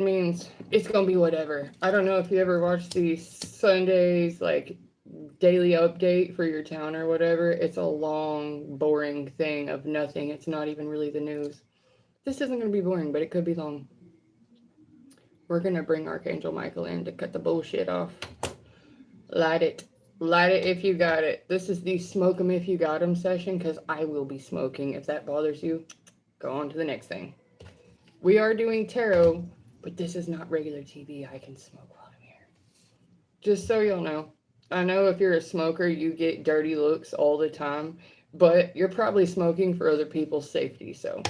means it's gonna be whatever. I don't know if you ever watch the Sundays like daily update for your town or whatever. It's a long, boring thing of nothing. It's not even really the news. This isn't gonna be boring, but it could be long. We're gonna bring Archangel Michael in to cut the bullshit off. Light it. Light it if you got it. This is the smoke 'em if you got 'em session because I will be smoking. If that bothers you, go on to the next thing. We are doing tarot, but this is not regular TV. I can smoke while I'm here. Just so you'll know. I know if you're a smoker, you get dirty looks all the time, but you're probably smoking for other people's safety. So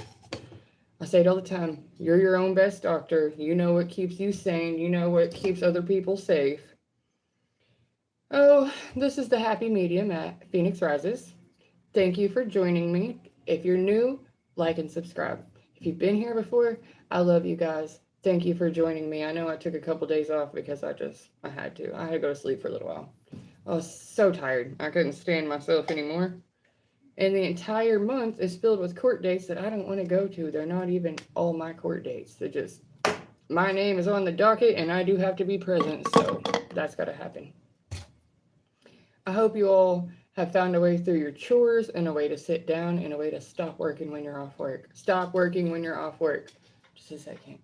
I say it all the time. You're your own best doctor. You know what keeps you sane. You know what keeps other people safe. Oh, this is the Happy Medium at Phoenix Rises. Thank you for joining me. If you're new, like and subscribe. If you've been here before, I love you guys. Thank you for joining me. I know I took a couple days off because I had to. I had to go to sleep for a little while. I was so tired. I couldn't stand myself anymore. And the entire month is filled with court dates that I don't want to go to. They're not even all my court dates. They're just, my name is on the docket and I do have to be present. So that's got to happen. I hope you all have found a way through your chores and a way to sit down and a way to stop working when you're off work. Stop working when you're off work. Just a second.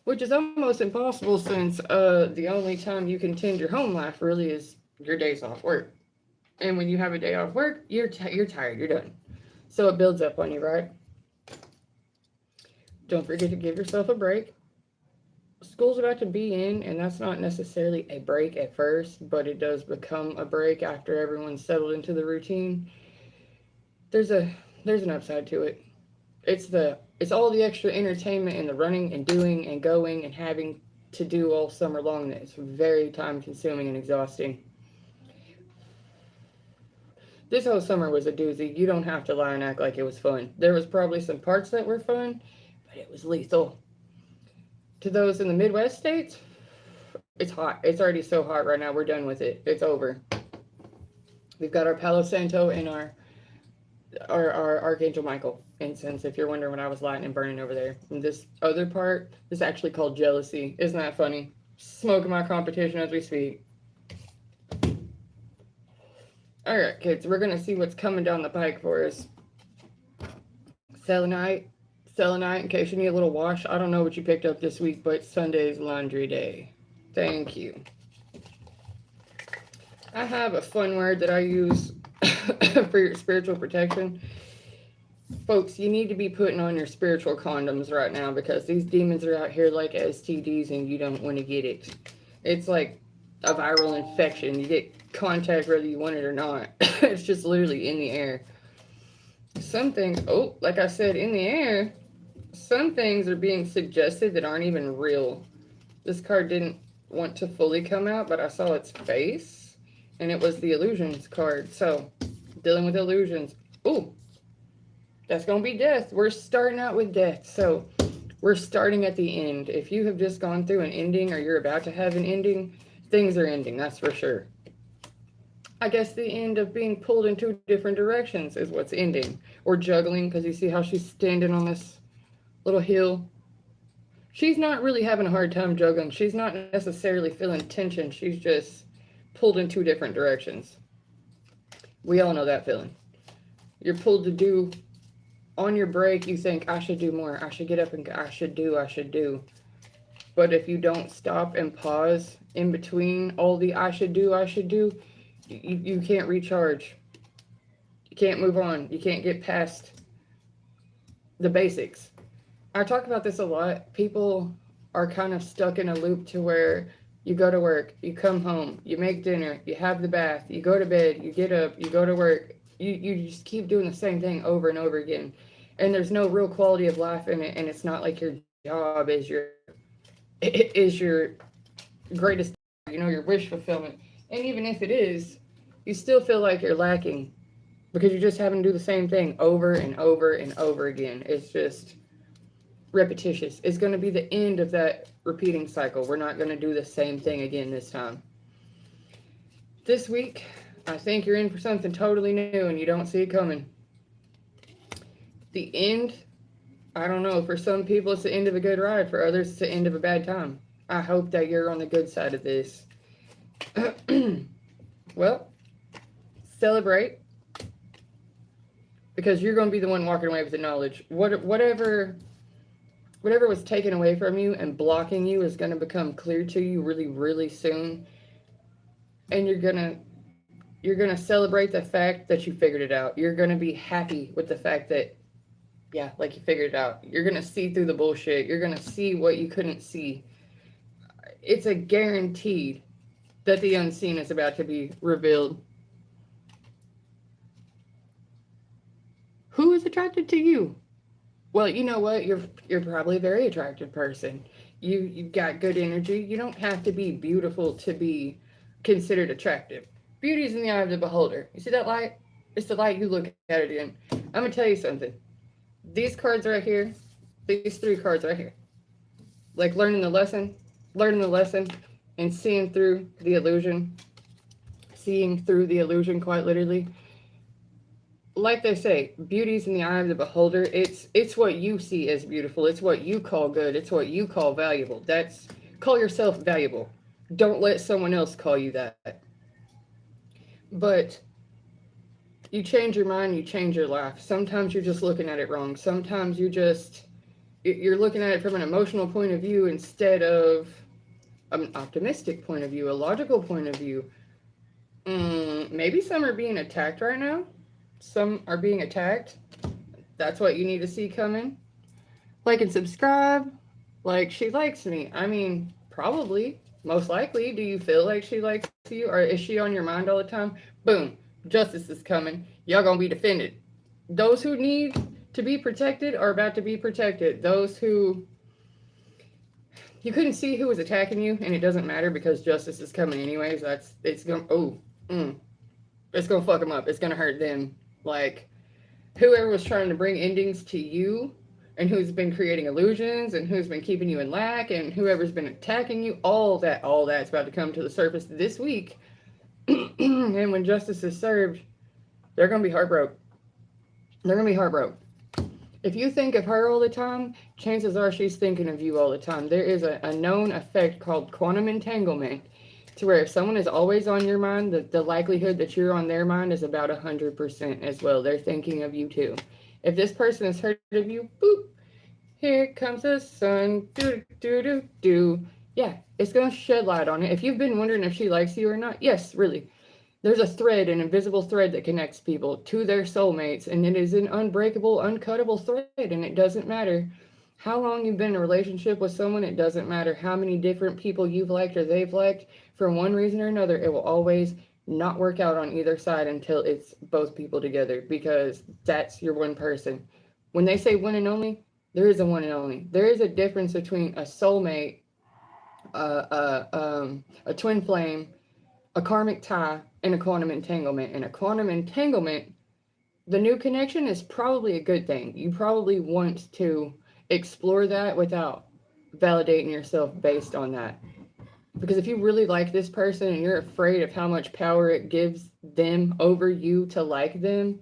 Which is almost impossible since the only time you can tend your home life really is your days off work. And when you have a day off work, you're tired, you're done. So it builds up on you, right? Don't forget to give yourself a break. School's about to be in, and that's not necessarily a break at first, but it does become a break after everyone's settled into the routine. There's an upside to it. It's all the extra entertainment and the running and doing and going and having to do all summer long that is very time consuming and exhausting. This whole summer was a doozy. You don't have to lie and act like it was fun. There was probably some parts that were fun, but it was lethal. To those in the Midwest states, it's hot. It's already so hot right now. We're done with it. It's over. We've got our Palo Santo and our Archangel Michael incense, if you're wondering what I was lighting and burning over there. And this other part is actually called jealousy. Isn't that funny? Smoking my competition as we speak. All right, kids, we're going to see what's coming down the pike for us. Selenite, in case you need a little wash. I don't know what you picked up this week, but Sunday's laundry day. Thank you. I have a fun word that I use for your spiritual protection. Folks, you need to be putting on your spiritual condoms right now because these demons are out here like STDs and you don't want to get it. It's like a viral infection. You get contact whether you want it or not. It's just literally in the air. Some things, like I said, in the air, some things are being suggested that aren't even real. This card didn't want to fully come out, but I saw its face, and it was the illusions card. So, dealing with illusions. That's going to be death. We're starting out with death. So, we're starting at the end. If you have just gone through an ending or you're about to have an ending, things are ending, that's for sure. I guess the end of being pulled in two different directions is what's ending. Or juggling, because you see how she's standing on this little hill. She's not really having a hard time juggling. She's not necessarily feeling tension. She's just pulled in two different directions. We all know that feeling. You're pulled to do, on your break, you think, I should do more. I should get up and I should do. But if you don't stop and pause in between all the I should do, you can't recharge. You can't move on. You can't get past the basics. I talk about this a lot. People are kind of stuck in a loop to where you go to work, you come home, you make dinner, you have the bath, you go to bed, you get up, you go to work. You just keep doing the same thing over and over again. And there's no real quality of life in it. And it's not like your job is your greatest, your wish fulfillment. And even if it is, you still feel like you're lacking because you're just having to do the same thing over and over and over again. It's just repetitious. It's going to be the end of that repeating cycle. We're not going to do the same thing again this time. This week, I think you're in for something totally new and you don't see it coming. The end I don't know. For some people, it's the end of a good ride. For others, it's the end of a bad time. I hope that you're on the good side of this. Well, celebrate, because you're going to be the one walking away with the knowledge. Whatever was taken away from you and blocking you is going to become clear to you really, really soon. And you're gonna celebrate the fact that you figured it out. You're gonna be happy with the fact that, yeah, like you figured it out. You're gonna see through the bullshit. You're gonna see what you couldn't see. It's a guaranteed that the unseen is about to be revealed. Who is attracted to you? Well, you know what? You're probably a very attractive person. You've got good energy. You don't have to be beautiful to be considered attractive. Beauty is in the eye of the beholder. You see that light? It's the light you look at it in. I'm gonna tell you something. These cards right here, these 3 cards right here, like learning the lesson, and seeing through the illusion, quite literally. Like they say, beauty's in the eye of the beholder. It's what you see as beautiful. It's what you call good. It's what you call valuable. Call yourself valuable. Don't let someone else call you that. But you change your mind, you change your life. Sometimes you're just looking at it wrong. Sometimes you're looking at it from an emotional point of view instead of an optimistic point of view, a logical point of view. Maybe some are being attacked right now. Some are being attacked. That's what you need to see coming. Like and subscribe. Like, she likes me. I mean, probably. Most likely. Do you feel like she likes you? Or is she on your mind all the time? Boom. Justice is coming. Y'all gonna be defended. Those who need to be protected are about to be protected. Those who you couldn't see who was attacking you, and it doesn't matter because justice is coming anyways. It's gonna fuck them up. It's gonna hurt them. Like, whoever was trying to bring endings to you, and who's been creating illusions, and who's been keeping you in lack, and whoever's been attacking you, all that's about to come to the surface this week. And when justice is served, they're gonna be heartbroken. If you think of her all the time, chances are she's thinking of you all the time. There is a known effect called quantum entanglement, to where if someone is always on your mind, the likelihood that you're on their mind is about 100% as well. They're thinking of you too. If this person has heard of you, boop, here comes the sun, do. Yeah, it's going to shed light on it. If you've been wondering if she likes you or not, yes, really. There's a thread, an invisible thread that connects people to their soulmates, and it is an unbreakable, uncuttable thread, and it doesn't matter how long you've been in a relationship with someone. It doesn't matter how many different people you've liked or they've liked. For one reason or another, it will always not work out on either side until it's both people together, because that's your one person. When they say one and only, there is a one and only. There is a difference between a soulmate, a twin flame, a karmic tie, and a quantum entanglement. And a quantum entanglement, the new connection is probably a good thing. You probably want to explore that without validating yourself based on that. Because if you really like this person and you're afraid of how much power it gives them over you to like them,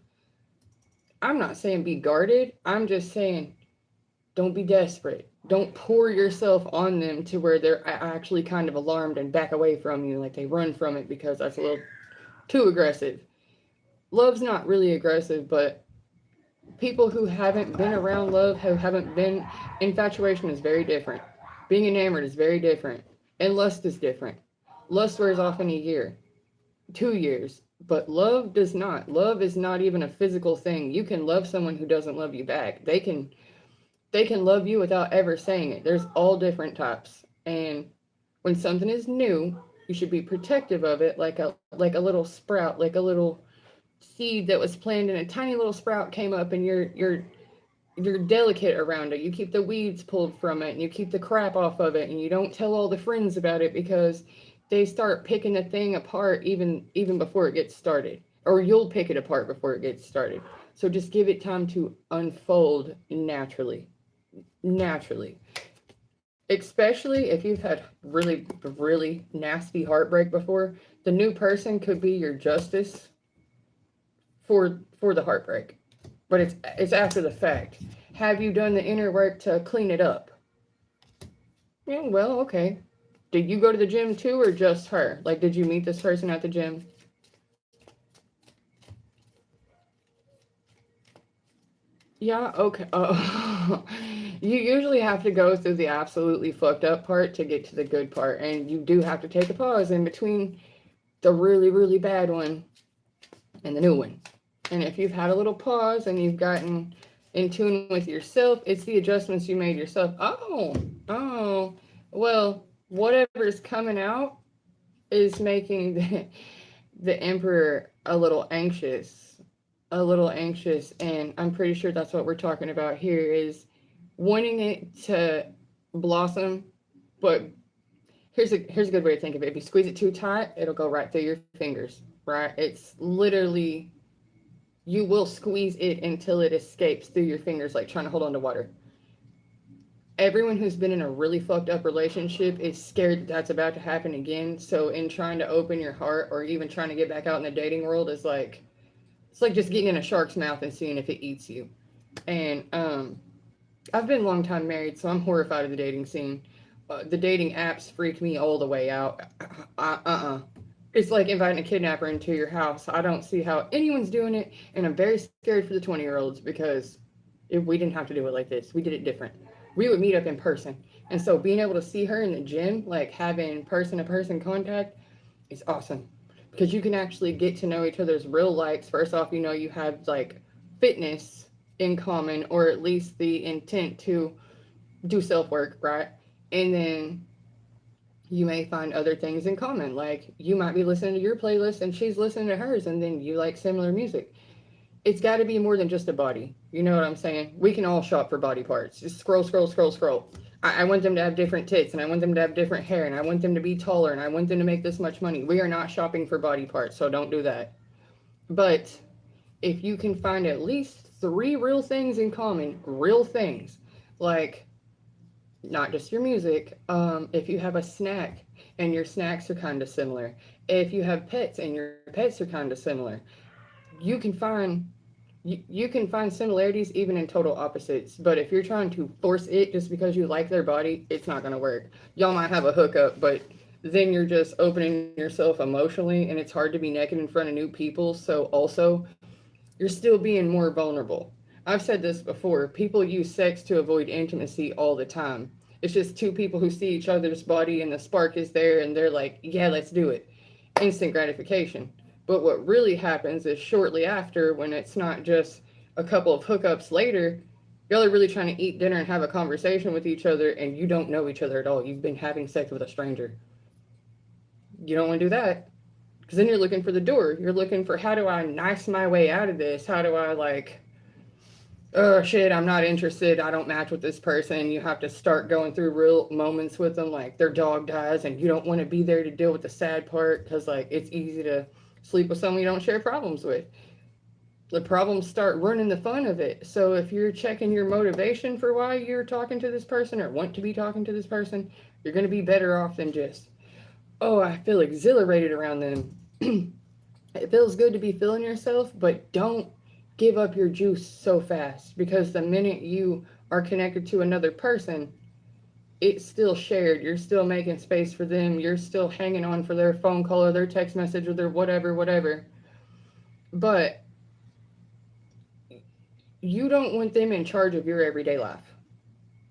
I'm not saying be guarded. I'm just saying don't be desperate. Don't pour yourself on them to where they're actually kind of alarmed and back away from you, like they run from it because that's a little too aggressive. Love's not really aggressive, but people who haven't been around love, who haven't been, infatuation is very different. Being enamored is very different. And lust is different. Lust wears off in a year, 2 years, but love does not. Love is not even a physical thing. You can love someone who doesn't love you back. They can love you without ever saying it. There's all different types. And when something is new, you should be protective of it, like a little sprout, like a little seed that was planted, and a tiny little sprout came up, and you're delicate around it. You keep the weeds pulled from it, and you keep the crap off of it, and you don't tell all the friends about it because they start picking the thing apart even before it gets started, or you'll pick it apart before it gets started. So just give it time to unfold naturally. Especially if you've had really, really nasty heartbreak before, the new person could be your justice for the heartbreak. But it's after the fact. Have you done the inner work to clean it up? Yeah, well, okay. Did you go to the gym too, or just her? Like, did you meet this person at the gym? Yeah, okay. Oh, you usually have to go through the absolutely fucked up part to get to the good part, and you do have to take a pause in between the really, really bad one and the new one. And if you've had a little pause and you've gotten in tune with yourself, it's the adjustments you made yourself. Oh, well, whatever is coming out is making the emperor a little anxious. And I'm pretty sure that's what we're talking about here is wanting it to blossom. But here's a good way to think of it. If you squeeze it too tight, it'll go right through your fingers, right? It's literally, you will squeeze it until it escapes through your fingers, like trying to hold on to water. Everyone who's been in a really fucked up relationship is scared that that's about to happen again. So in trying to open your heart or even trying to get back out in the dating world is like, it's like just getting in a shark's mouth and seeing if it eats you. And I've been a long time married, so I'm horrified of the dating scene. The dating apps freak me all the way out. It's like inviting a kidnapper into your house. I don't see how anyone's doing it, and I'm very scared for the 20-year-olds because we didn't have to do it like this. We did it different. We would meet up in person, and so being able to see her in the gym, like having person-to-person contact, is awesome because you can actually get to know each other's real likes. First off, you know you have like fitness in common, or at least the intent to do self work, right? And then you may find other things in common. Like you might be listening to your playlist and she's listening to hers, and then you like similar music. It's got to be more than just a body. You know what I'm saying? We can all shop for body parts. Just scroll, scroll, scroll, scroll. I want them to have different tits, and I want them to have different hair, and I want them to be taller, and I want them to make this much money. We are not shopping for body parts, so don't do that. But if you can find at least three real things in common, real things, like not just your music. If you have a snack and your snacks are kind of similar, if you have pets and your pets are kind of similar, you can find you can find similarities even in total opposites. But if you're trying to force it just because you like their body, it's not going to work. Y'all might have a hookup, but then you're just opening yourself emotionally, and it's hard to be naked in front of new people. So also, you're still being more vulnerable. I've said this before. People use sex to avoid intimacy all the time. It's just two people who see each other's body and the spark is there and they're like, yeah, let's do it. Instant gratification. But what really happens is shortly after, when it's not just a couple of hookups later, y'all are really trying to eat dinner and have a conversation with each other, and you don't know each other at all. You've been having sex with a stranger. You don't want to do that. Because then you're looking for the door. You're looking for, how do I nice my way out of this? How do I, like, oh shit, I'm not interested. I don't match with this person. You have to start going through real moments with them, like their dog dies, and you don't want to be there to deal with the sad part because, like, it's easy to sleep with someone you don't share problems with. The problems start running the fun of it. So if you're checking your motivation for why you're talking to this person or want to be talking to this person, you're going to be better off than just, oh, I feel exhilarated around them. It feels good to be feeling yourself, but don't give up your juice so fast, because the minute you are connected to another person, it's still shared. You're still making space for them. You're still hanging on for their phone call or their text message or their whatever. But you don't want them in charge of your everyday life.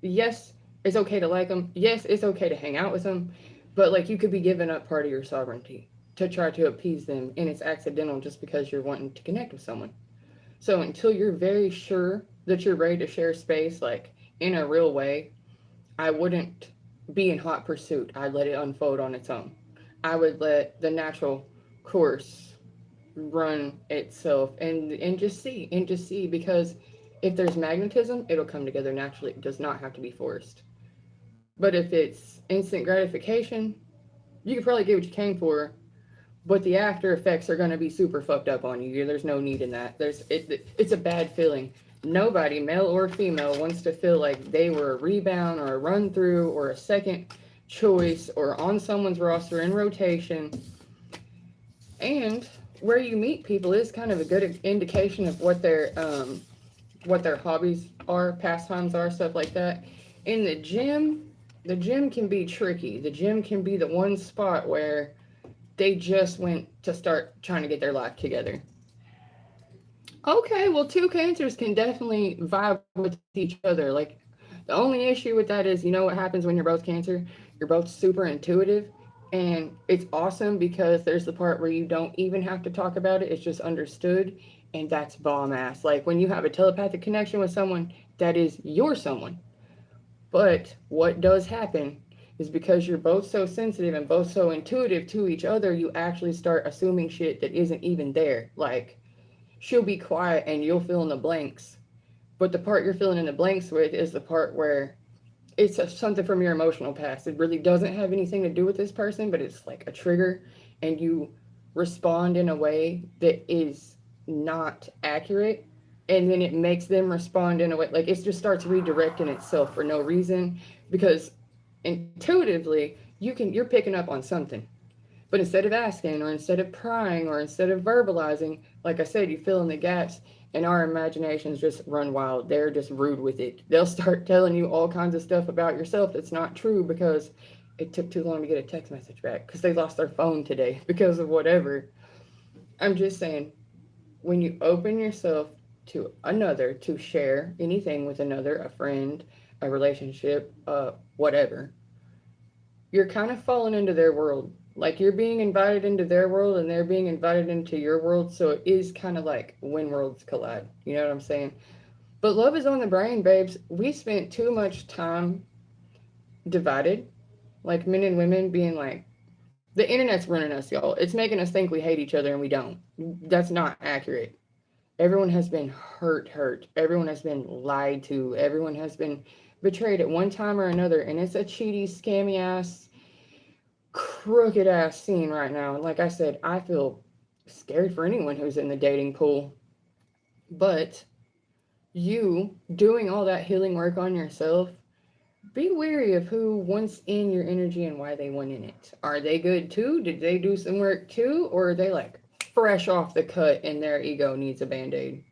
Yes, it's okay to like them. Yes, it's okay to hang out with them. But like, you could be giving up part of your sovereignty to try to appease them, and it's accidental just because you're wanting to connect with someone. So until you're very sure that you're ready to share space, like in a real way, I wouldn't be in hot pursuit. I'd let it unfold on its own. I would let the natural course run itself, and just see, because if there's magnetism, it'll come together naturally. It does not have to be forced. But if it's instant gratification, you could probably get what you came for, but the after effects are going to be super fucked up on you. There's no need in that. It's a bad feeling. Nobody, male or female, wants to feel like they were a rebound or a run through or a second choice or on someone's roster in rotation. And where you meet people is kind of a good indication of what their what their hobbies are, pastimes are, stuff like that. In the gym can be tricky. The gym can be the one spot where they just went to start trying to get their life together. Okay, well, two cancers can definitely vibe with each other. Like, the only issue with that is, you know what happens when you're both cancer? You're both super intuitive, and it's awesome because there's the part where you don't even have to talk about it, it's just understood, and that's bomb ass. Like, when you have a telepathic connection with someone, that is your someone. But what does happen is because you're both so sensitive and both so intuitive to each other, you actually start assuming shit that isn't even there. Like, she'll be quiet and you'll fill in the blanks. But the part you're filling in the blanks with is the part where it's something from your emotional past. It really doesn't have anything to do with this person, but it's like a trigger, and you respond in a way that is not accurate. And then it makes them respond in a way like it just starts redirecting itself for no reason because intuitively you're picking up on something. But instead of asking, or instead of prying, or instead of verbalizing, like I said, you fill in the gaps, and our imaginations just run wild. They're just rude with it. They'll start telling you all kinds of stuff about yourself that's not true because it took too long to get a text message back because they lost their phone today because of whatever. I'm just saying, when you open yourself to another, to share anything with another, a friend, a relationship, whatever, you're kind of falling into their world. Like you're being invited into their world and they're being invited into your world. So it is kind of like when worlds collide. You know what I'm saying? But love is on the brain, babes. We spent too much time divided, like men and women being like, the internet's running us, y'all. It's making us think we hate each other and we don't. That's not accurate. Everyone has been hurt. Everyone has been lied to. Everyone has been betrayed at one time or another. And it's a cheaty, scammy ass crooked ass scene right now. And like I said, I feel scared for anyone who's in the dating pool. But you doing all that healing work on yourself, be wary of who wants in your energy and why they want in it. Are they good too? Did they do some work too? Or are they like fresh off the cut and their ego needs a band aid?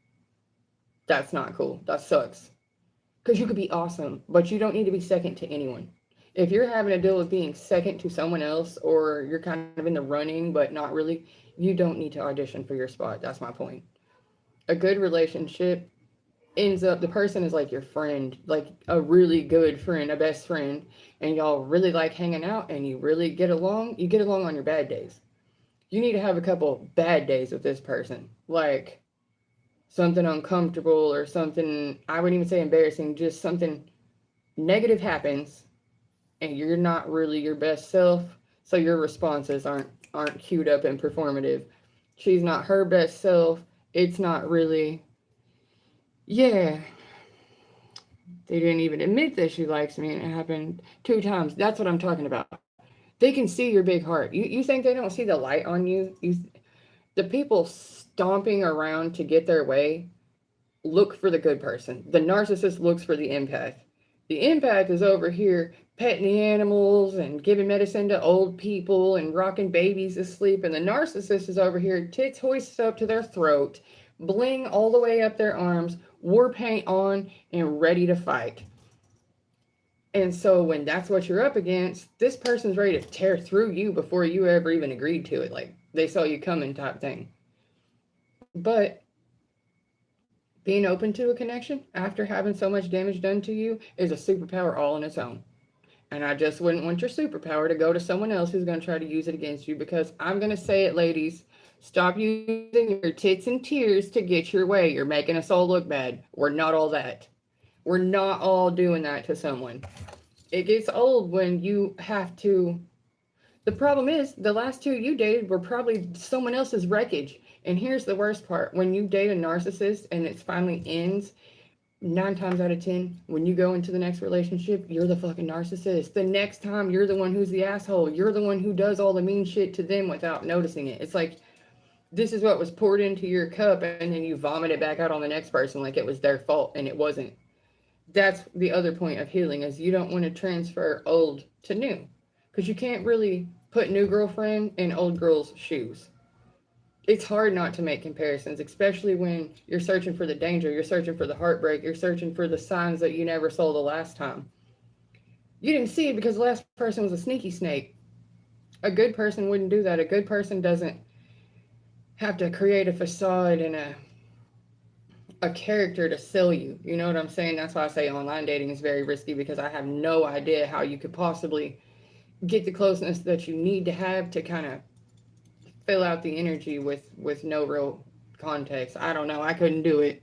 That's not cool. That sucks. Because you could be awesome, but you don't need to be second to anyone. If you're having to deal with being second to someone else or you're kind of in the running but not really, you don't need to audition for your spot. That's my point. A good relationship ends up, the person is like your friend, like a really good friend, a best friend, and y'all really like hanging out and you really get along. You get along on your bad days. You need to have a couple bad days with this person. Like something uncomfortable or something, I wouldn't even say embarrassing, just something negative happens and you're not really your best self, so your responses aren't queued up and performative. She's not her best self. It's not really, yeah, they didn't even admit that she likes me and it happened 2 times. That's what I'm talking about. They can see your big heart. You think they don't see the light on you? The people stomping around to get their way look for the good person. The narcissist looks for the empath. The empath is over here petting the animals and giving medicine to old people and rocking babies to sleep. And the narcissist is over here, tits hoisted up to their throat, bling all the way up their arms, war paint on, and ready to fight. And so when that's what you're up against, this person's ready to tear through you before you ever even agreed to it. Like they saw you coming type thing. But being open to a connection after having so much damage done to you is a superpower all on its own. And I just wouldn't want your superpower to go to someone else who's going to try to use it against you because I'm going to say it, ladies. Stop using your tits and tears to get your way. You're making us all look bad. We're not all that. We're not all doing that to someone. It gets old when you have to. The problem is, the last two you dated were probably someone else's wreckage. And here's the worst part when you date a narcissist and it finally ends, 9 times out of 10, when you go into the next relationship, you're the fucking narcissist. The next time, you're the one who's the asshole. You're the one who does all the mean shit to them without noticing it. It's like this is what was poured into your cup, and then you vomit it back out on the next person like it was their fault, and it wasn't. That's the other point of healing is you don't want to transfer old to new because you can't really put new girlfriend in old girl's shoes. it's hard not to make comparisons, especially when you're searching for the danger, you're searching for the heartbreak, you're searching for the signs that you never saw the last time. You didn't see it because the last person was a sneaky snake. A good person wouldn't do that. A good person doesn't have to create a facade and a character to sell you. You know what I'm saying? That's why I say online dating is very risky, because I have no idea how you could possibly get the closeness that you need to have to kind of fill out the energy with no real context. I don't know. I couldn't do it.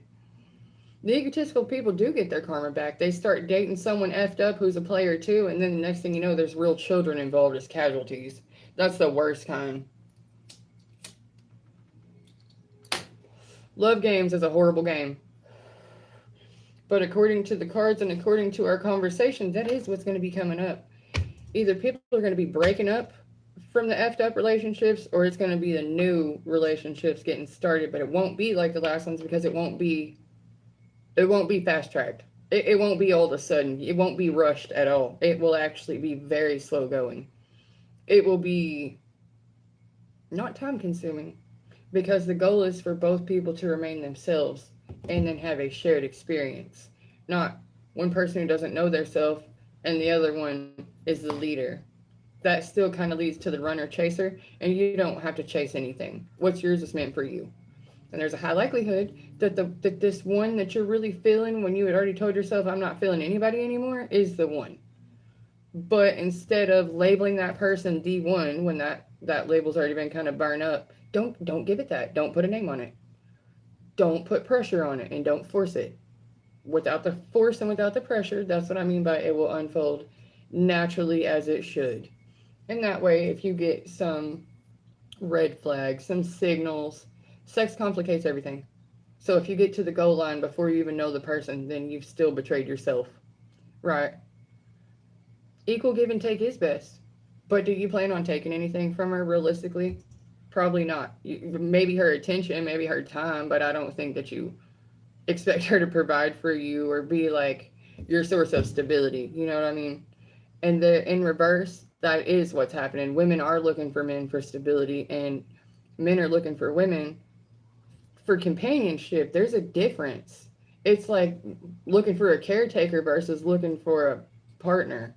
The egotistical people do get their karma back. They start dating someone effed up who's a player too, and then the next thing you know, there's real children involved as casualties. That's the worst kind. Love games is a horrible game. But according to the cards and according to our conversation, that is what's going to be coming up. Either people are going to be breaking up from the effed up relationships, or it's going to be the new relationships getting started. But it won't be like the last ones, because it won't be fast tracked. It won't be all of a sudden. It won't be rushed at all. It will actually be very slow going. It will be not time consuming, because the goal is for both people to remain themselves and then have a shared experience, not one person who doesn't know their self and the other one is the leader. That still kind of leads to the runner chaser, and you don't have to chase anything. What's yours is meant for you. And there's a high likelihood that that this one that you're really feeling when you had already told yourself, I'm not feeling anybody anymore, is the one. But instead of labeling that person the one when that label's already been kind of burned up, don't give it that. Don't put a name on it. Don't put pressure on it, and don't force it. Without the force and without the pressure, that's what I mean by it will unfold naturally as it should. And that way, if you get some red flags, some signals, sex complicates everything. So if you get to the goal line before you even know the person, then you've still betrayed yourself. Right? Equal give and take is best. But do you plan on taking anything from her realistically? Probably not. Maybe her attention, maybe her time, but I don't think that you expect her to provide for you or be like your source of stability. You know what I mean? And in reverse, that is what's happening. Women are looking for men for stability, and men are looking for women for companionship. There's a difference. It's like looking for a caretaker versus looking for a partner.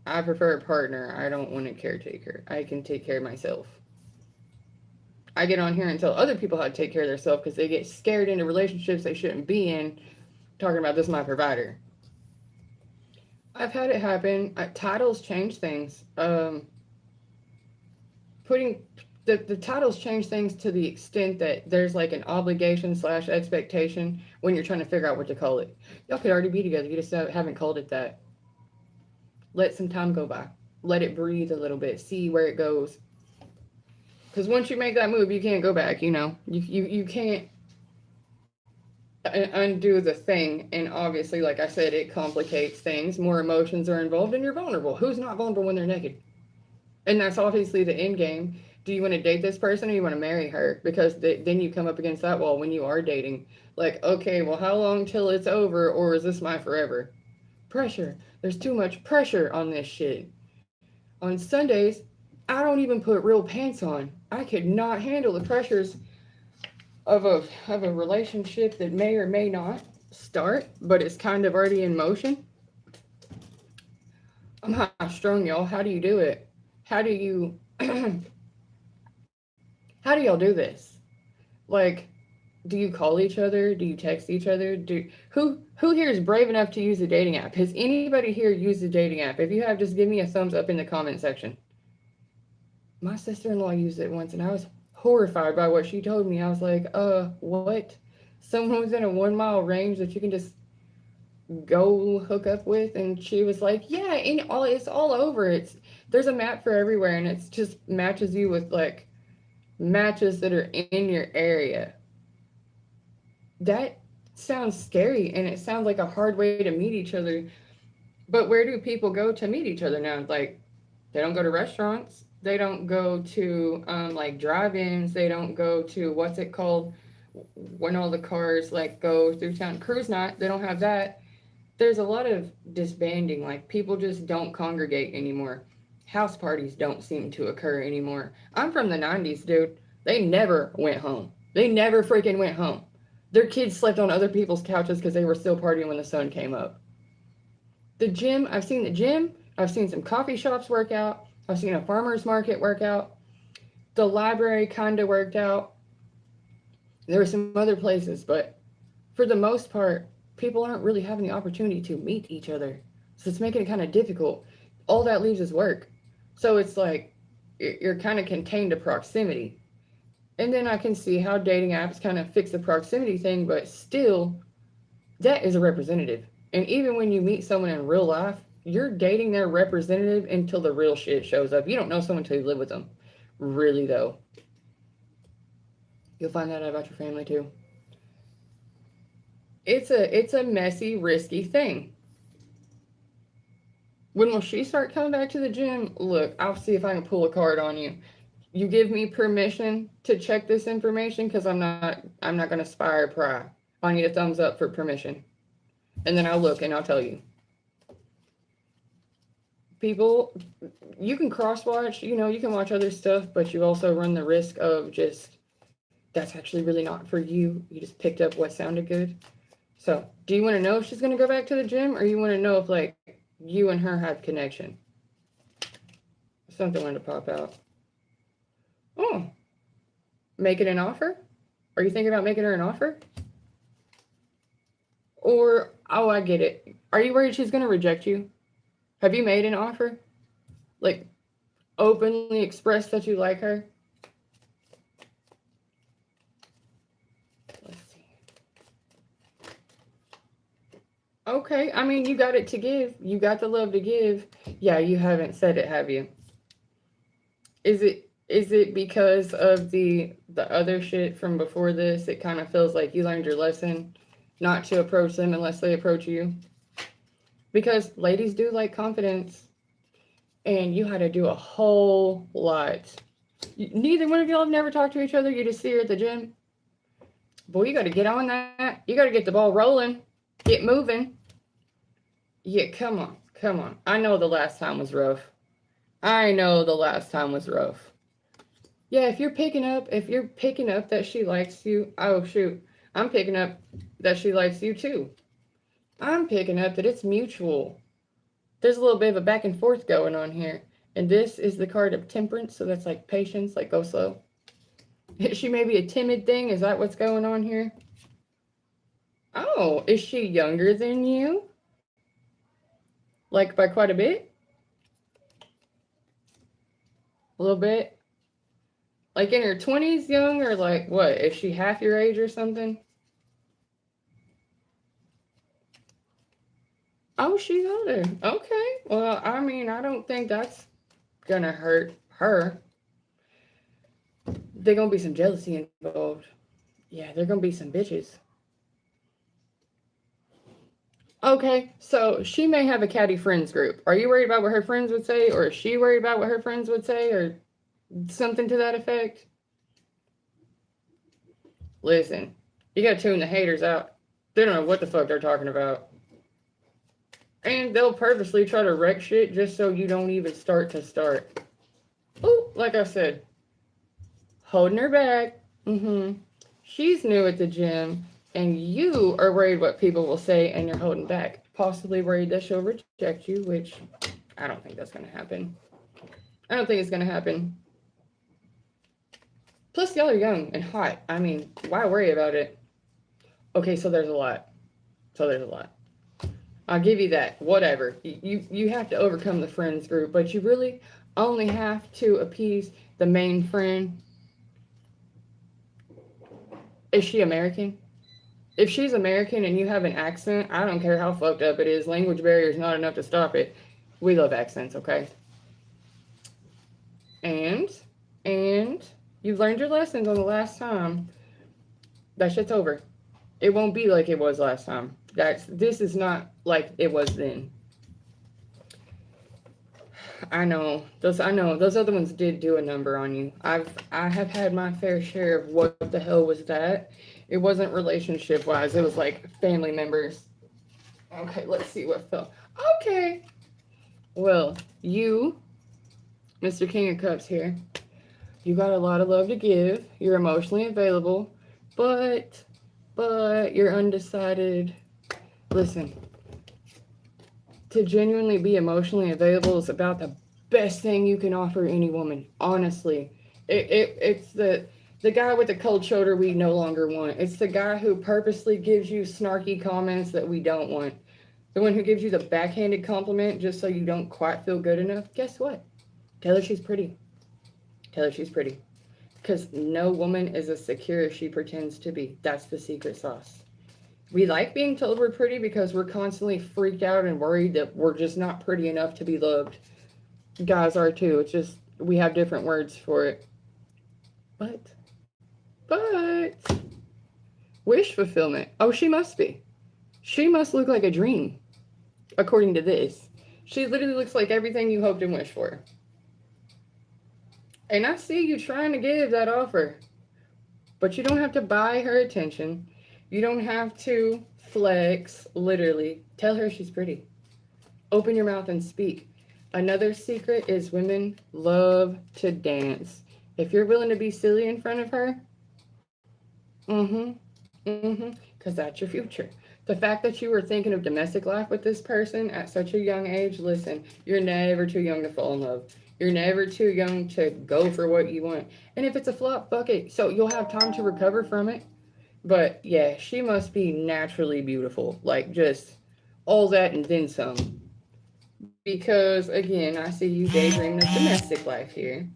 I prefer a partner. I don't want a caretaker. I can take care of myself. I get on here and tell other people how to take care of themselves because they get scared into relationships they shouldn't be in, talking about this is my provider. I've had it happen. Titles change things. Putting the titles change things to the extent that there's like an obligation / expectation when you're trying to figure out what to call it. Y'all could already be together. You just haven't called it that. Let some time go by. Let it breathe a little bit. See where it goes. Because once you make that move, you can't go back. You know, you can't undo the thing. And obviously, like I said, it complicates things. More emotions are involved, and you're vulnerable. Who's not vulnerable when they're naked? And that's obviously the end game. Do you want to date this person or you want to marry her? Because then you come up against that wall when you are dating. Like, okay, well, how long till it's over, or is this my forever? Pressure. There's too much pressure on this shit. On Sundays, I don't even put real pants on. I could not handle the pressures of a relationship that may or may not start, but it's kind of already in motion. I'm high strung, y'all. How do you do it? How do you how do y'all do this? Like, do you call each other? Do you text each other? Who here is brave enough to use a dating app? Has anybody here used a dating app? If you have, just give me a thumbs up in the comment section. My sister-in-law used it once, and I was horrified by what she told me. I was like, what? Someone within a 1 mile range that you can just go hook up with? And she was like, yeah, it's all over. There's a map for everywhere, and it's just matches you with like matches that are in your area. That sounds scary, and it sounds like a hard way to meet each other. But where do people go to meet each other now? Like, they don't go to restaurants. They don't go to like drive-ins. They don't go to, what's it called when all the cars like go through town? Cruise night. They don't have that. There's a lot of disbanding. Like, people just don't congregate anymore. House parties don't seem to occur anymore. I'm from the 90s, dude. They never went home. They never freaking went home. Their kids slept on other people's couches because they were still partying when the sun came up. The gym, I've seen the gym. I've seen some coffee shops work out. I've seen a farmer's market work out. The library kind of worked out. There were some other places, but for the most part, people aren't really having the opportunity to meet each other. So it's making it kind of difficult. All that leaves is work. So it's like you're kind of contained to proximity. And then I can see how dating apps kind of fix the proximity thing, but still, that is a representative. And even when you meet someone in real life, you're dating their representative until the real shit shows up. You don't know someone until you live with them. Really, though. You'll find that out about your family, too. It's a messy, risky thing. When will she start coming back to the gym? Look, I'll see if I can pull a card on you. You give me permission to check this information because I'm not going to spy or pry. I need a thumbs up for permission. And then I'll look and I'll tell you. People, you can cross-watch, you can watch other stuff, but you also run the risk of just, that's actually really not for you. You just picked up what sounded good. So, do you want to know if she's going to go back to the gym, or you want to know if, like, you and her have connection? Something wanted to pop out. Oh, making an offer? Are you thinking about making her an offer? Or, oh, I get it. Are you worried she's going to reject you? Have you made an offer? Like, openly expressed that you like her? Let's see. Okay, I mean, you got it to give. You got the love to give. Yeah, you haven't said it, have you? Is it because of the other shit from before this? It kind of feels like you learned your lesson not to approach them unless they approach you. Because ladies do like confidence. And you had to do a whole lot. Neither one of y'all have never talked to each other. You just see her at the gym. Boy, you got to get on that. You got to get the ball rolling. Get moving. Yeah, come on. Come on. I know the last time was rough. I know the last time was rough. Yeah, if you're picking up that she likes you. Oh, shoot. I'm picking up that she likes you too. I'm picking up that it's mutual. There's a little bit of a back and forth going on here. And this is the card of temperance. So that's like patience, like go slow. She may be a timid thing. Is that what's going on here? Oh, is she younger than you? Like by quite a bit? A little bit? Like in her 20s young, or like what? Is she half your age or something? Oh, she's older. Okay. Well, I mean, I don't think that's gonna hurt her. There's gonna be some jealousy involved. Yeah, there's gonna be some bitches. Okay, so she may have a catty friends group. Are you worried about what her friends would say, or is she worried about what her friends would say, or something to that effect? Listen, you gotta tune the haters out. They don't know what the fuck they're talking about. And they'll purposely try to wreck shit just so you don't even start. Oh, like I said, holding her back. She's new at the gym, and you are worried what people will say, and you're holding back. Possibly worried that she'll reject you, which I don't think that's going to happen. I don't think it's going to happen. Plus, y'all are young and hot. I mean, why worry about it? Okay, so there's a lot. I'll give you that. Whatever. You have to overcome the friends group, but you really only have to appease the main friend. Is she American? If she's American and you have an accent, I don't care how fucked up it is. Language barrier is not enough to stop it. We love accents, okay? And you've learned your lessons on the last time. That shit's over. It won't be like it was last time. This is not like it was then. I know those other ones did do a number on you. I have had my fair share of what the hell was that. It wasn't relationship wise. It was like family members. Okay, let's see what fell. Okay. Well, you, Mr. King of Cups here, You got a lot of love to give. You're emotionally available, but you're undecided. Listen, to genuinely be emotionally available is about the best thing you can offer any woman. Honestly, it's the guy with the cold shoulder we no longer want. It's the guy who purposely gives you snarky comments that we don't want. The one who gives you the backhanded compliment just so you don't quite feel good enough. Guess what? Tell her she's pretty. Tell her she's pretty. Because no woman is as secure as she pretends to be. That's the secret sauce. We like being told we're pretty because we're constantly freaked out and worried that we're just not pretty enough to be loved. Guys are too. It's just we have different words for it. But wish fulfillment. Oh, she must be. She must look like a dream, according to this. She literally looks like everything you hoped and wished for. And I see you trying to give that offer. But you don't have to buy her attention. You don't have to flex, literally. Tell her she's pretty. Open your mouth and speak. Another secret is women love to dance. If you're willing to be silly in front of her, because that's your future. The fact that you were thinking of domestic life with this person at such a young age, listen, you're never too young to fall in love. You're never too young to go for what you want. And if it's a flop, fuck it. So you'll have time to recover from it. But yeah, she must be naturally beautiful. Like just all that and then some. Because again, I see you daydreaming of domestic life here.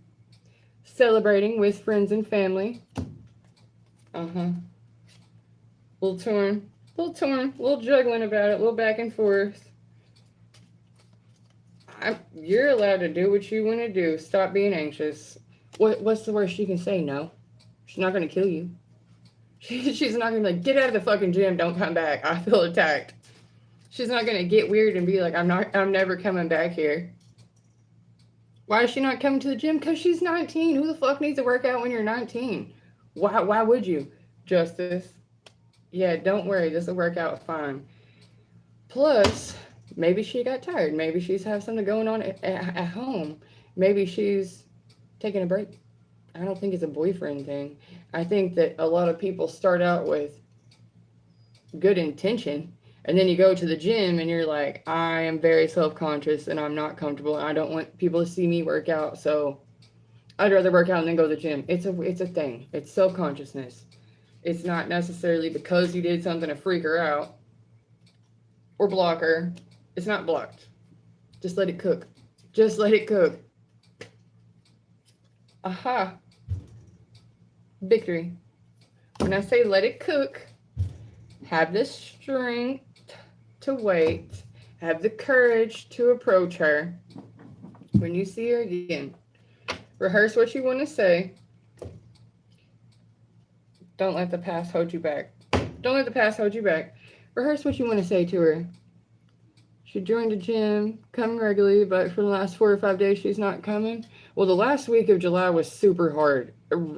Celebrating with friends and family. Uh-huh. Little juggling about it, little back and forth. You're allowed to do what you want to do. Stop being anxious. What's the worst she can say? No. She's not going to kill you. She's not going to be like, get out of the fucking gym, don't come back. I feel attacked. She's not going to get weird and be like, I'm never coming back here. Why is she not coming to the gym? Because she's 19. Who the fuck needs to work out when you're 19? Why would you? Justice. Yeah, don't worry. This will work out fine. Plus, maybe she got tired. Maybe she's have something going on at home. Maybe she's taking a break. I don't think it's a boyfriend thing. I think that a lot of people start out with good intention, and then you go to the gym and you're like, I am very self-conscious and I'm not comfortable. And I don't want people to see me work out, so I'd rather work out and then go to the gym. It's a thing. It's self-consciousness. It's not necessarily because you did something to freak her out or block her. It's not blocked. Just let it cook. Just let it cook. Aha. Victory. When I say let it cook, have the strength to wait. Have the courage to approach her. When you see her again, rehearse what you want to say. Don't let the past hold you back. Don't let the past hold you back. Rehearse what you want to say to her. She joined the gym, coming regularly, but for the last 4 or 5 days, she's not coming. Well, the last week of July was super hard.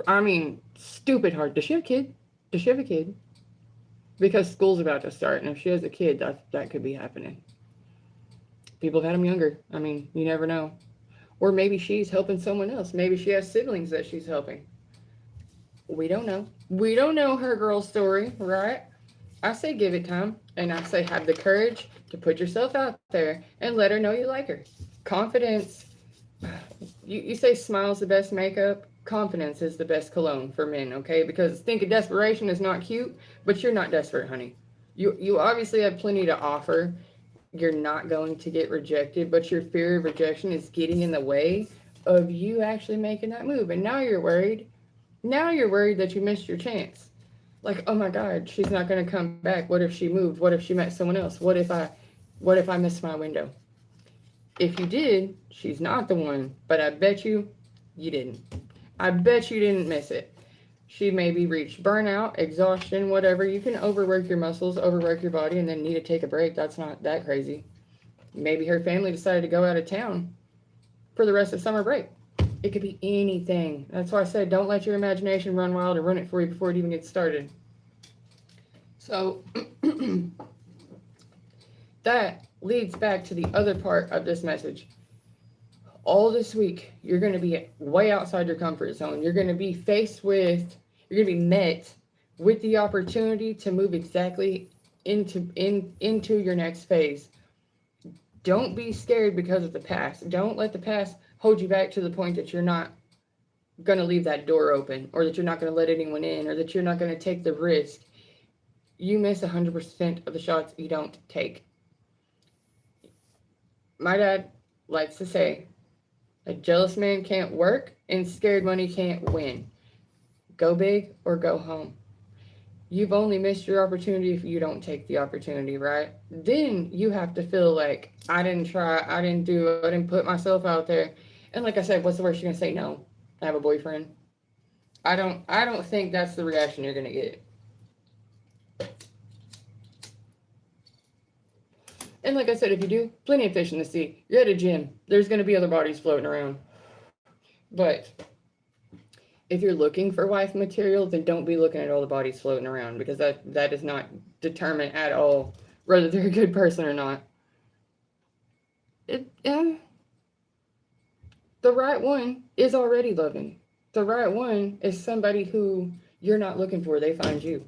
I mean, stupid hard. Does she have a kid? Does she have a kid? Because school's about to start, and if she has a kid, that could be happening. People have had them younger. I mean, you never know. Or maybe she's helping someone else. Maybe she has siblings that she's helping. We don't know. We don't know her girl story, right? I say give it time, and I say have the courage to put yourself out there and let her know you like her. Confidence. You say smile's the best makeup. Confidence is the best cologne for men, okay? Because think of desperation is not cute, but you're not desperate, honey. You obviously have plenty to offer. You're not going to get rejected, but your fear of rejection is getting in the way of you actually making that move. And now you're worried. Now you're worried that you missed your chance. Like, oh my God, she's not going to come back. What if she moved? What if she met someone else? What if I missed my window? If you did, she's not the one, but I bet you didn't. I bet you didn't miss it. She maybe reached burnout, exhaustion, whatever. You can overwork your muscles, overwork your body, and then need to take a break. That's not that crazy. Maybe her family decided to go out of town for the rest of summer break. It could be anything. That's why I said don't let your imagination run wild and run it for you before it even gets started. So that leads back to the other part of this message. All this week, you're going to be way outside your comfort zone. You're going to be you're going to be met with the opportunity to move exactly into your next phase. Don't be scared because of the past. Don't let the past hold you back to the point that you're not going to leave that door open, or that you're not going to let anyone in, or that you're not going to take the risk. You miss 100% of the shots you don't take. My dad likes to say, a jealous man can't work and scared money can't win. Go big or go home. You've only missed your opportunity if you don't take the opportunity, right? Then you have to feel like, I didn't try, I didn't do, I didn't put myself out there. And like I said, what's the worst you're gonna say? No, I have a boyfriend. I don't think that's the reaction you're gonna get. And like I said, if you do, plenty of fish in the sea. You're at a gym. There's gonna be other bodies floating around. But if you're looking for wife material, then don't be looking at all the bodies floating around, because that does not determine at all whether they're a good person or not. The right one is already loving. The right one is somebody who you're not looking for. They find you.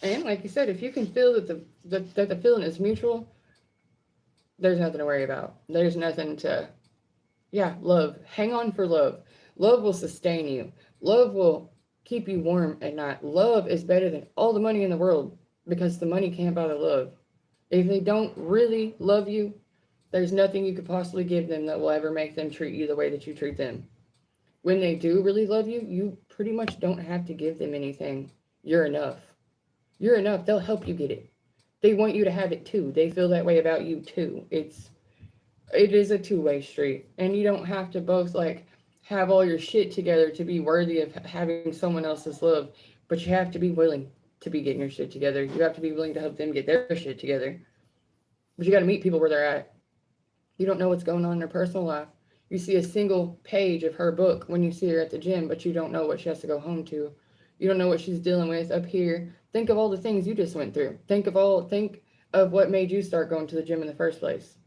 And like you said, if you can feel that the feeling is mutual, there's nothing to worry about. There's nothing to, yeah, love. Hang on for love. Love will sustain you. Love will keep you warm at night. Love is better than all the money in the world, because the money can't buy the love. If they don't really love you, there's nothing you could possibly give them that will ever make them treat you the way that you treat them. When they do really love you, you pretty much don't have to give them anything. You're enough. You're enough. They'll help you get it. They want you to have it too. They feel that way about you too. It is a two-way street, and you don't have to both like have all your shit together to be worthy of having someone else's love, but you have to be willing to be getting your shit together. You have to be willing to help them get their shit together. But you got to meet people where they're at. You don't know what's going on in their personal life. You see a single page of her book when you see her at the gym, but you don't know what she has to go home to. You don't know what she's dealing with up here. Think of all the things you just went through. Think of what made you start going to the gym in the first place.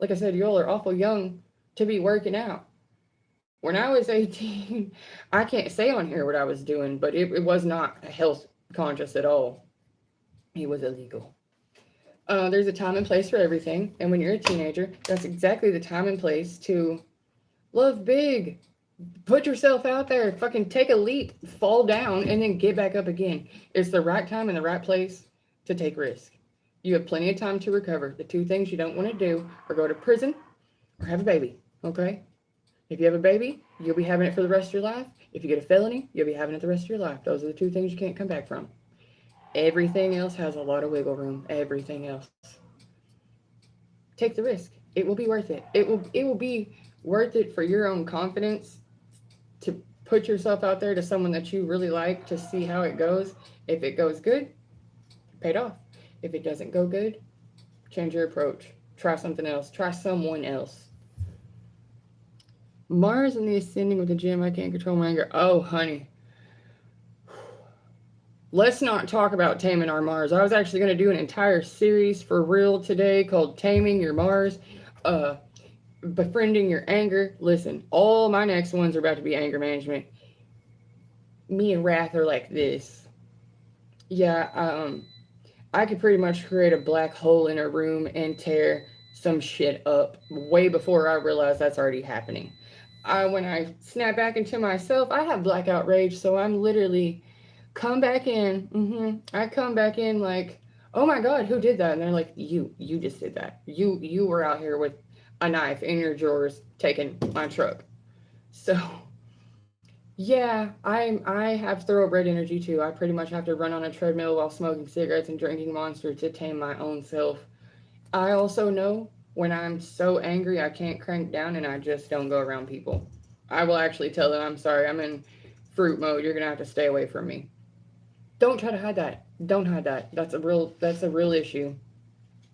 Like I said, y'all are awful young to be working out. When I was 18, I can't say on here what I was doing, but it was not health conscious at all. It was illegal. There's a time and place for everything. And when you're a teenager, that's exactly the time and place to love big. Put yourself out there, fucking take a leap, fall down, and then get back up again. It's the right time and the right place to take risk. You have plenty of time to recover. The two things you don't want to do are go to prison or have a baby, okay? If you have a baby, you'll be having it for the rest of your life. If you get a felony, you'll be having it the rest of your life. Those are the two things you can't come back from. Everything else has a lot of wiggle room. Everything else. Take the risk. It will be worth it. It will be worth it for your own confidence to put yourself out there to someone that you really like to see how it goes. If it goes good, paid off. If it doesn't go good, change your approach. Try something else. Try someone else. Mars in the ascending with the gym. I can't control my anger. Oh, honey. Let's not talk about taming our Mars. I was actually going to do an entire series for real today called Taming Your Mars. Befriending your anger. Listen, all my next ones are about to be anger management. Me and Wrath are like this. Yeah, I could pretty much create a black hole in a room and tear some shit up way before I realize that's already happening. When I snap back into myself, I have blackout rage, so I'm literally come back in. I come back in like, oh my God, who did that? And they're like, you just did that. You were out here with a knife in your drawers taking my truck. So yeah, I have thoroughbred energy too. I pretty much have to run on a treadmill while smoking cigarettes and drinking Monster to tame my own self. I also know when I'm so angry I can't crank down, and I just don't go around people. I will actually tell them, I'm sorry, I'm in fruit mode. You're gonna have to stay away from me. Don't try to hide that. Don't hide that. That's a real issue.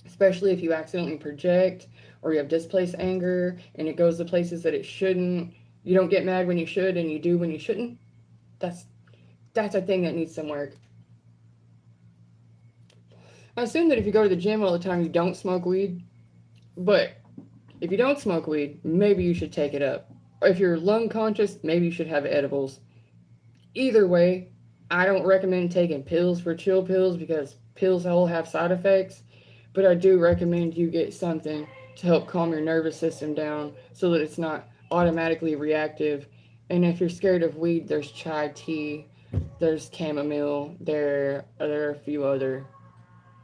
Especially if you accidentally project or you have displaced anger and it goes to places that it shouldn't. You don't get mad when you should and you do when you shouldn't. That's a thing that needs some work. I assume that if you go to the gym all the time, you don't smoke weed. But If you don't smoke weed, maybe you should take it up. If you're lung conscious, maybe you should have edibles. Either way, I don't recommend taking pills for chill pills because pills all have side effects, but I do recommend you get something to help calm your nervous system down so that it's not automatically reactive. And if you're scared of weed, there's chai tea, there's chamomile, there are a few other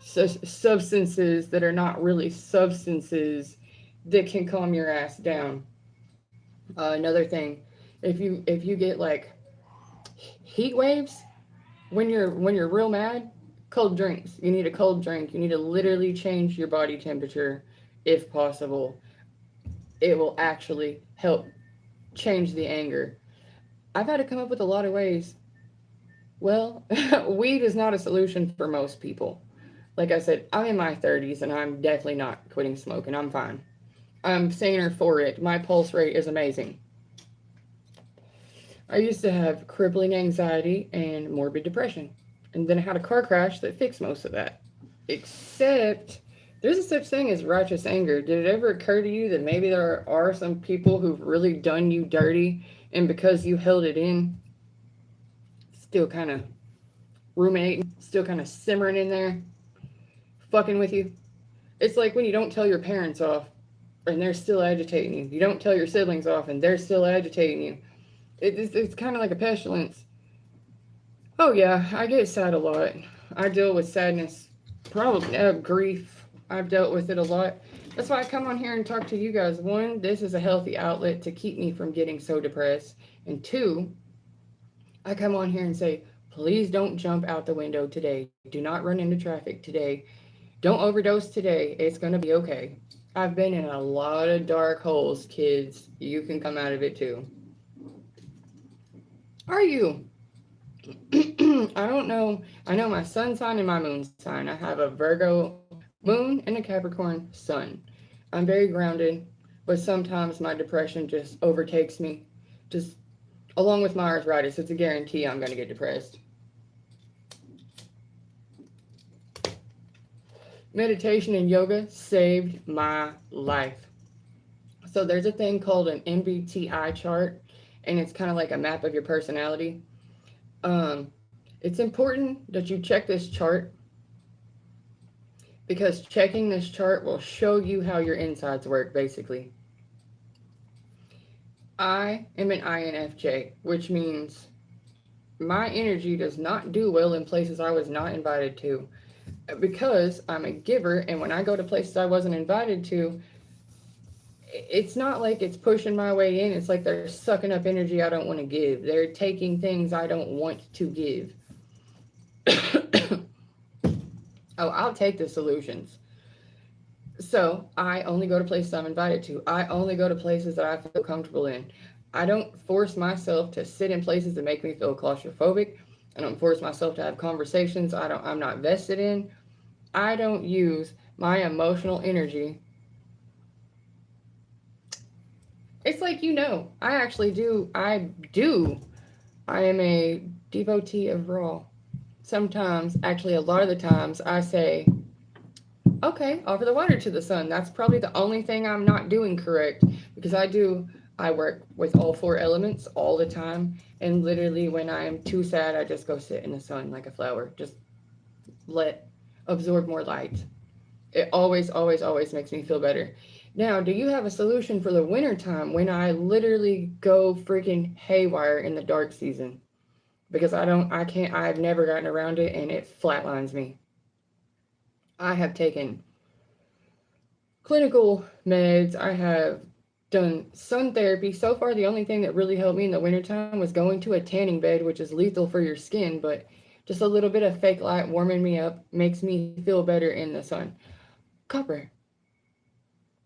substances that are not really substances that can calm your ass down. Another thing, if you get like heat waves when you're real mad, cold drinks. You need a cold drink. You need to literally change your body temperature if possible. It will actually help change the anger. I've had to come up with a lot of ways. Well, weed is not a solution for most people. Like I said, I'm in my 30s and I'm definitely not quitting smoking. I'm fine. I'm saner for it. My pulse rate is amazing. I used to have crippling anxiety and morbid depression. And then I had a car crash that fixed most of that. Except there's a such thing as righteous anger. Did it ever occur to you that maybe there are some people who've really done you dirty and because you held it in, still kind of ruminating, still kind of simmering in there, fucking with you? It's like when you don't tell your parents off and they're still agitating you. You don't tell your siblings off and they're still agitating you. It's kind of like a pestilence. Oh, yeah, I get sad a lot. I deal with sadness, probably grief. I've dealt with it a lot. That's why I come on here and talk to you guys. One, this is a healthy outlet to keep me from getting so depressed. And two, I come on here and say, please don't jump out the window today. Do not run into traffic today. Don't overdose today. It's going to be okay. I've been in a lot of dark holes, kids. You can come out of it too. Are you? I don't know. I know my sun sign and my moon sign. I have a Virgo moon and a Capricorn sun. I'm very grounded, but sometimes my depression just overtakes me. Just along with my arthritis, it's a guarantee I'm going to get depressed. Meditation and yoga saved my life. So there's a thing called an MBTI chart, and it's kind of like a map of your personality. It's important that you check this chart because checking this chart will show you how your insides work, basically. I am an INFJ, which means my energy does not do well in places I was not invited to because I'm a giver, and when I go to places I wasn't invited to, it's not like it's pushing my way in. It's like they're sucking up energy I don't want to give. They're taking things I don't want to give. Oh, I'll take the solutions. So I only go to places I'm invited to. I only go to places that I feel comfortable in. I don't force myself to sit in places that make me feel claustrophobic. I don't force myself to have conversations I'm not vested in. I don't use my emotional energy. It's like, I actually do. I do. I am a devotee of raw. Sometimes, actually, a lot of the times, I say, okay, offer the water to the sun. That's probably the only thing I'm not doing correct because I work with all four elements all the time. And literally, when I'm too sad, I just go sit in the sun like a flower. Just let absorb more light. It always, always, always makes me feel better. Now, do you have a solution for the winter time when I literally go freaking haywire in the dark season? Because I've never gotten around it and it flatlines me. I have taken clinical meds. I have done sun therapy. So far, the only thing that really helped me in the wintertime was going to a tanning bed, which is lethal for your skin, but just a little bit of fake light warming me up makes me feel better in the sun. Copper.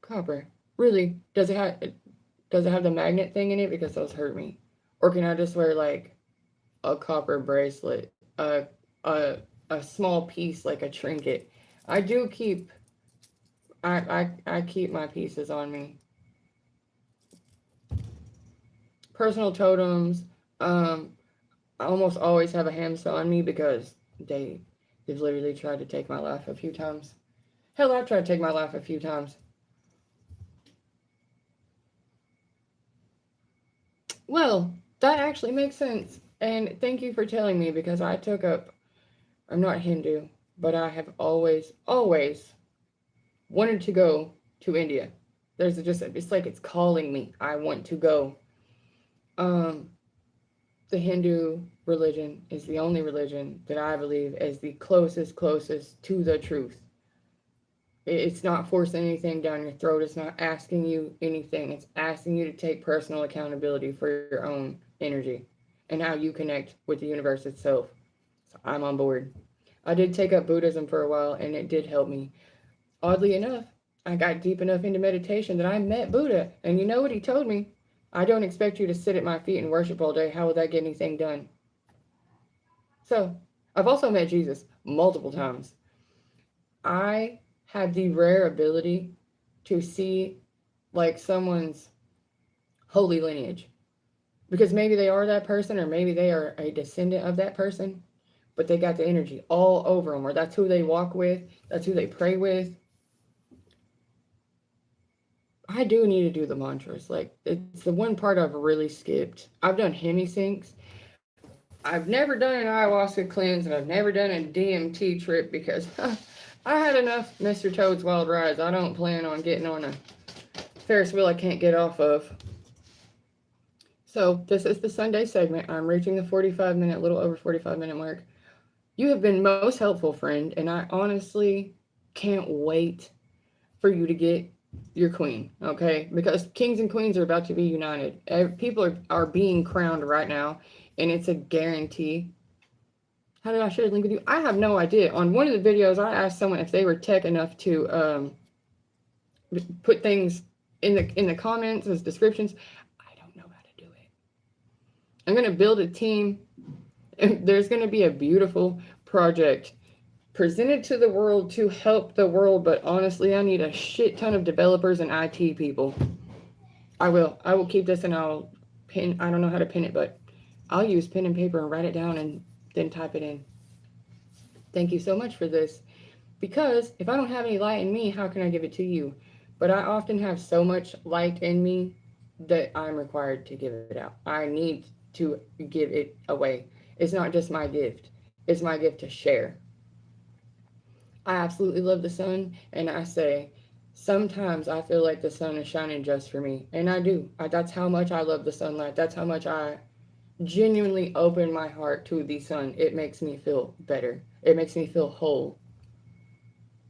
Copper. Really? Does it have the magnet thing in it? Because those hurt me. Or can I just wear like a copper bracelet, a small piece like a trinket? I do keep I keep my pieces on me. Personal totems. I almost always have a hamster on me because they've literally tried to take my life a few times. Hell, I've tried to take my life a few times. Well, that actually makes sense. And thank you for telling me because I'm not Hindu, but I have always wanted to go to India. It's like it's calling me. I want to go. Um, the Hindu religion is the only religion that I believe is the closest to the truth. It's not forcing anything down your throat. It's not asking you anything. It's asking you to take personal accountability for your own energy and how you connect with the universe itself. So I'm on board. I did take up Buddhism for a while and it did help me. Oddly enough, I got deep enough into meditation that I met Buddha. And you know what he told me? I don't expect you to sit at my feet and worship all day. How will that get anything done? So I've also met Jesus multiple times. I have the rare ability to see like someone's holy lineage because maybe they are that person or maybe they are a descendant of that person, but they got the energy all over them, or that's who they walk with, that's who they pray with. I do need to do the mantras. Like, it's the one part I've really skipped. I've done hemisyncs. I've never done an ayahuasca cleanse, and I've never done a DMT trip because I had enough Mr. Toad's Wild Rides. I don't plan on getting on a Ferris wheel I can't get off of. So this is the Sunday segment. I'm reaching the 45-minute, little over 45-minute mark. You have been most helpful, friend, and I honestly can't wait for you to get your queen, okay? Because kings and queens are about to be united. People are being crowned right now, and it's a guarantee. How did I share the link with you? I have no idea. On one of the videos, I asked someone if they were tech enough to put things in the comments as descriptions. I don't know how to do it. I'm going to build a team, and there's going to be a beautiful project presented to the world to help the world, but honestly, I need a shit ton of developers and IT people. I will keep this and I'll pin, I don't know how to pin it, but I'll use pen and paper and write it down and then type it in. Thank you so much for this. Because if I don't have any light in me, how can I give it to you? But I often have so much light in me that I'm required to give it out. I need to give it away. It's not just my gift, it's my gift to share. I absolutely love the sun, and I say, sometimes I feel like the sun is shining just for me, and I do. That's how much I love the sunlight. That's how much I genuinely open my heart to the sun. It makes me feel better. It makes me feel whole.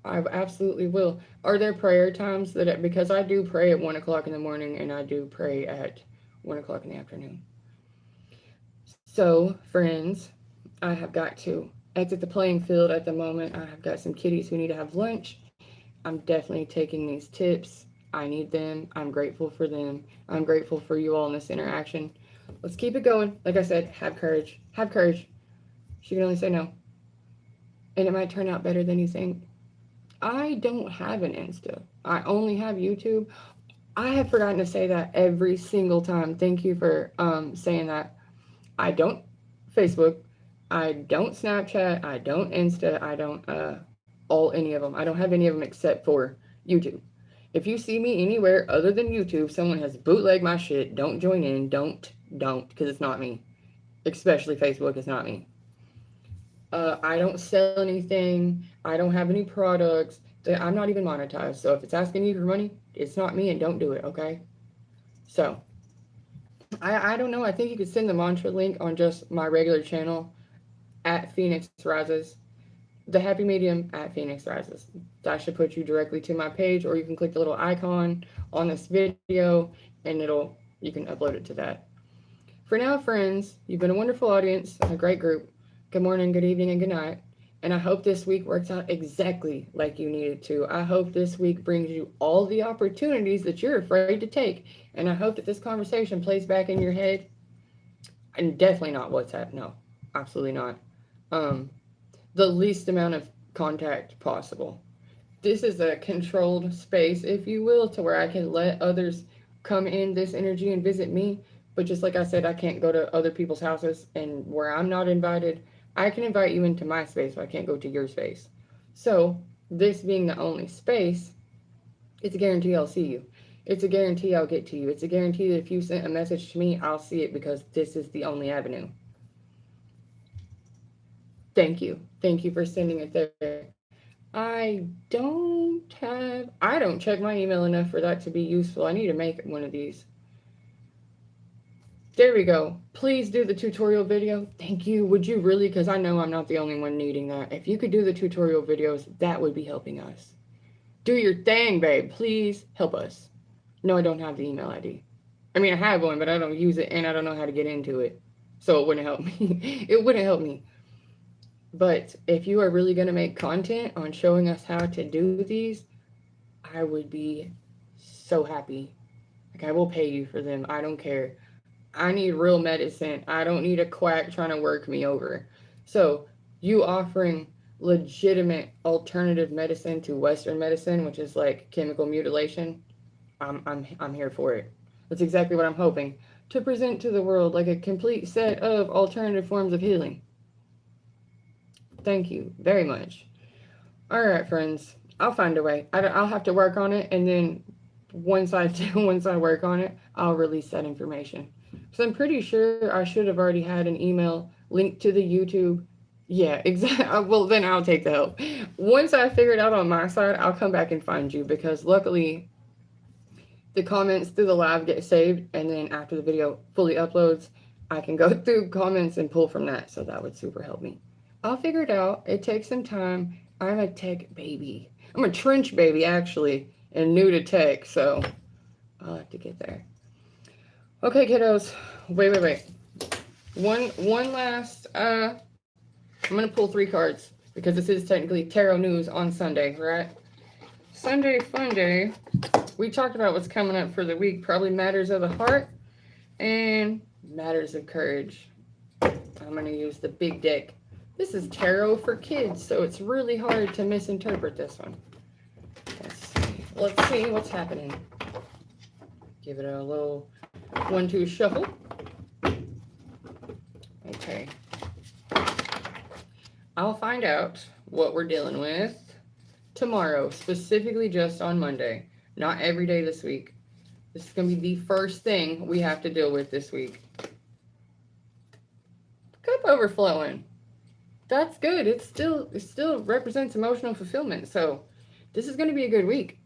I absolutely will. Are there prayer times because I do pray at 1 o'clock in the morning and I do pray at 1 o'clock in the afternoon. So, friends, I have got to exit the playing field at the moment. I have got some kitties who need to have lunch. I'm definitely taking these tips. I need them. I'm grateful for them. I'm grateful for you all in this interaction. Let's keep it going. Like I said, have courage. Have courage. She can only say no. And it might turn out better than you think. I don't have an Insta. I only have YouTube. I have forgotten to say that every single time. Thank you for saying that. I don't Facebook. I don't Snapchat. I don't Insta. I don't any of them. I don't have any of them except for YouTube. If you see me anywhere other than YouTube, someone has bootlegged my shit. Don't join in. Don't, because it's not me. Especially Facebook, it's not me. I don't sell anything. I don't have any products. I'm not even monetized. So if it's asking you for money, it's not me and don't do it, okay? So, I don't know. I think you could send the mantra link on just my regular channel at Phoenix Rises. The happy medium at Phoenix Rises. That should put you directly to my page, or you can click the little icon on this video and you can upload it to that. For now, friends, you've been a wonderful audience and a great group. Good morning, good evening, and good night. And I hope this week works out exactly like you needed to. I hope this week brings you all the opportunities that you're afraid to take. And I hope that this conversation plays back in your head. And definitely not WhatsApp. No, absolutely not. The least amount of contact possible. This is a controlled space, if you will, to where I can let others come in this energy and visit me. But just like I said, I can't go to other people's houses, and where I'm not invited, I can invite you into my space, but I can't go to your space. So this being the only space, it's a guarantee I'll see you. It's a guarantee I'll get to you. It's a guarantee that if you sent a message to me, I'll see it because this is the only avenue. Thank you. Thank you for sending it there. I don't check my email enough for that to be useful. I need to make one of these. There we go. Please do the tutorial video. Thank you. Would you really? Because I know I'm not the only one needing that. If you could do the tutorial videos, that would be helping us. Do your thing, babe. Please help us. No, I don't have the email ID. I mean, I have one, but I don't use it, and I don't know how to get into it. So it wouldn't help me. It wouldn't help me. But if you are really going to make content on showing us how to do these, I would be so happy. Like, I will pay you for them. I don't care. I need real medicine. I don't need a quack trying to work me over. So, you offering legitimate alternative medicine to Western medicine, which is like chemical mutilation, I'm here for it. That's exactly what I'm hoping to present to the world, like a complete set of alternative forms of healing. Thank you very much. All right, friends. I'll find a way. I'll have to work on it, and then once I work on it, I'll release that information. So I'm pretty sure I should have already had an email linked to the YouTube. Yeah, exactly. Well, then I'll take the help. Once I figure it out on my side, I'll come back and find you because luckily the comments through the live get saved, and then after the video fully uploads, I can go through comments and pull from that. So that would super help me. I'll figure it out. It takes some time. I'm a tech baby. I'm a trench baby, actually, and new to tech, so I'll have to get there. Okay, kiddos. Wait. One last, I'm going to pull 3 cards because this is technically tarot news on Sunday, right? Sunday fun day. We talked about what's coming up for the week, probably matters of the heart and matters of courage. I'm going to use the big deck. This is tarot for kids, so it's really hard to misinterpret this one. Let's see what's happening. Give it a little 1-2 shuffle. Okay. I'll find out what we're dealing with tomorrow, specifically just on Monday. Not every day this week. This is going to be the first thing we have to deal with this week. Cup overflowing. That's good. It still represents emotional fulfillment. So this is going to be a good week.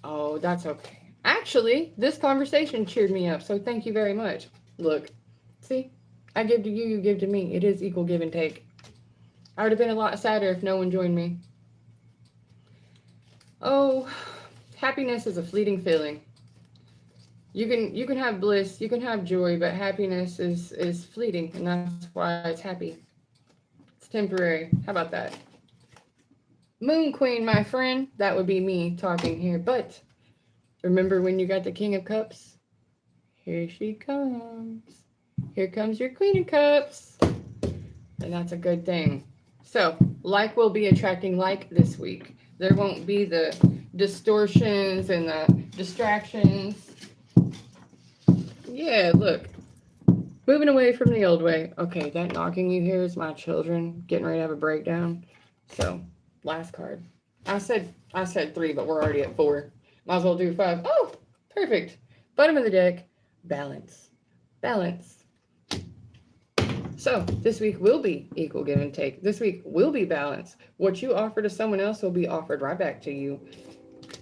Oh, that's okay. Actually, this conversation cheered me up. So thank you very much. Look, see, I give to you, you give to me. It is equal give and take. I would have been a lot sadder if no one joined me. Oh, happiness is a fleeting feeling. You can have bliss, you can have joy, but happiness is fleeting, and that's why it's happy. It's temporary. How about that? Moon Queen, my friend. That would be me talking here. But remember when you got the King of Cups? Here she comes. Here comes your Queen of Cups. And that's a good thing. So, like will be attracting like this week. There won't be the distortions and the distractions. Yeah, look. Moving away from the old way. Okay, that knocking you hear is my children getting ready to have a breakdown. So, last card. I said 3, but we're already at 4. Might as well do 5. Oh, perfect. Bottom of the deck. Balance. Balance. So, this week will be equal give and take. This week will be balance. What you offer to someone else will be offered right back to you.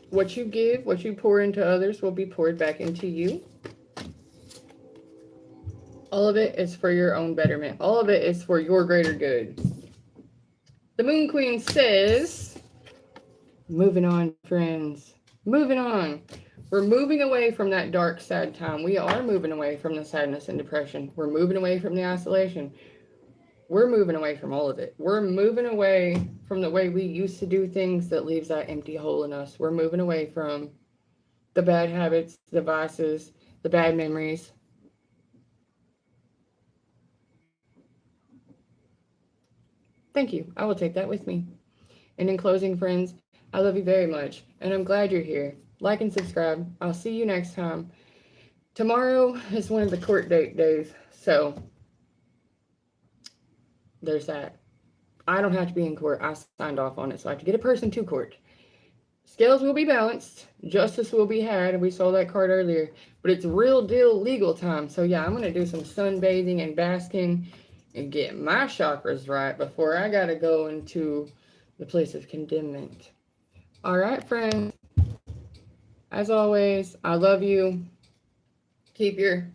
What you give, what you pour into others will be poured back into you. All of it is for your own betterment. All of it is for your greater good. The Moon Queen says, moving on, friends. Moving on. We're moving away from that dark, sad time. We are moving away from the sadness and depression. We're moving away from the isolation. We're moving away from all of it. We're moving away from the way we used to do things that leaves that empty hole in us. We're moving away from the bad habits, the vices, the bad memories. Thank you. I will take that with me. And in closing, friends, I love you very much, and I'm glad you're here. Like and subscribe. I'll see you next time. Tomorrow is one of the court date days, so there's that. I don't have to be in court. I signed off on it, so I have to get a person to court. scales will be balanced, justice will be had, and we saw that card earlier. But it's real deal legal time. So yeah, I'm gonna do some sunbathing and basking and get my chakras right before I gotta go into the place of condemnment. All right, friends. As always, I love you. Keep your